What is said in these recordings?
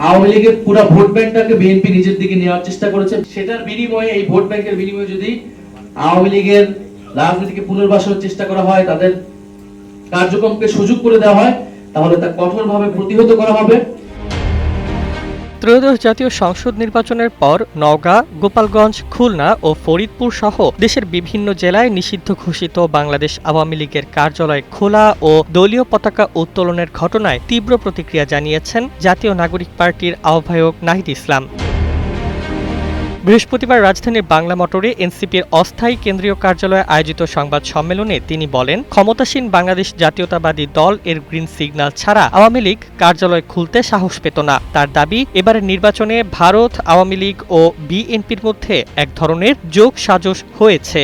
আওয়ামী লীগের পুরো vote ব্যাংকটাকে BNP নিজের দিকে নেওয়ার চেষ্টা করেছে। সেটার বিনিময়ে, এই ভোট ব্যাংকের বিনিময়ে যদি আওয়ামী লীগের রাজনীতিকে পুনর্বাসনের চেষ্টা করা হয়, তাদের কার্যক্রমকে সুযোগ করে দেওয়া হয়, তাহলে তা কঠোরভাবে প্রতিহত করা হবে। ত্রয়োদশ জাতীয় সংসদ নির্বাচনের পর নওগাঁ, গোপালগঞ্জ, খুলনা ও ফরিদপুর সহ দেশের বিভিন্ন জেলায় নিষিদ্ধ ঘোষিত বাংলাদেশ আওয়ামী লীগের কার্যালয় খোলা ও দলীয় পতাকা উত্তোলনের ঘটনায় তীব্র প্রতিক্রিয়া জানিয়েছেন জাতীয় নাগরিক পার্টির আহ্বায়ক নাহিদ ইসলাম। বৃহস্পতিবার রাজধানীর বাংলা মোটরে এনসিপির অস্থায়ী কেন্দ্রীয় কার্যালয়ে আয়োজিত সংবাদ সম্মেলনে তিনি বলেন, ক্ষমতাসীন বাংলাদেশ জাতীয়তাবাদী দল এর গ্রিন সিগন্যাল ছাড়া আওয়ামী লীগ কার্যালয় খুলতে সাহস পেত না। তার দাবি, এবারের নির্বাচনে ভারত, আওয়ামী লীগ ও বিএনপির মধ্যে এক ধরনের যোগ সাজশ হয়েছে।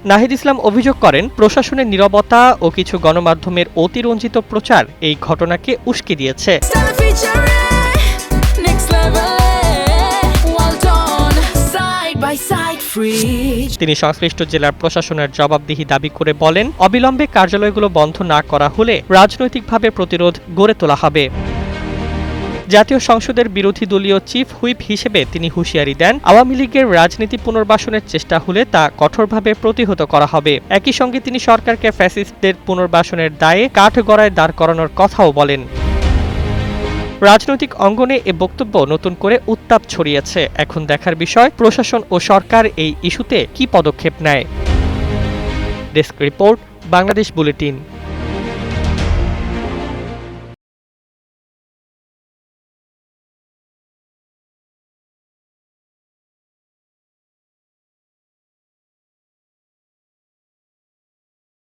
নাহিদ ইসলাম অভিযোগ করেন, প্রশাসনের নীরবতা ও কিছু গণমাধ্যমের অতিরঞ্জিত প্রচার এই ঘটনাকে উস্কে দিয়েছে। তিনি সংশ্লিষ্ট জেলার প্রশাসনের জবাবদিহি দাবি করে বলেন, অবিলম্বে কার্যালয়গুলো বন্ধ না করা হলে রাজনৈতিকভাবে প্রতিরোধ গড়ে তোলা হবে। জাতীয় সংসদের বিরোধী দলীয় চিফ হুইপ হিসেবে তিনি হুঁশিয়ারি দেন, আওয়ামী লীগের রাজনীতি পুনর্বাসনের চেষ্টা হলে তা কঠোরভাবে প্রতিহত করা হবে। একই সঙ্গে তিনি সরকারকে ফ্যাসিস্টদের পুনর্বাসনের দায়ে কাঠগড়ায় দাঁড় করানোর কথাও বলেন। রাজনৈতিক অঙ্গনে এ বক্তব্য নতুন করে উত্তাপ ছড়িয়েছে। এখন দেখার বিষয়, প্রশাসন ও সরকার এই ইস্যুতে কী পদক্ষেপ নেয়। Desk report, Bangladesh bulletin.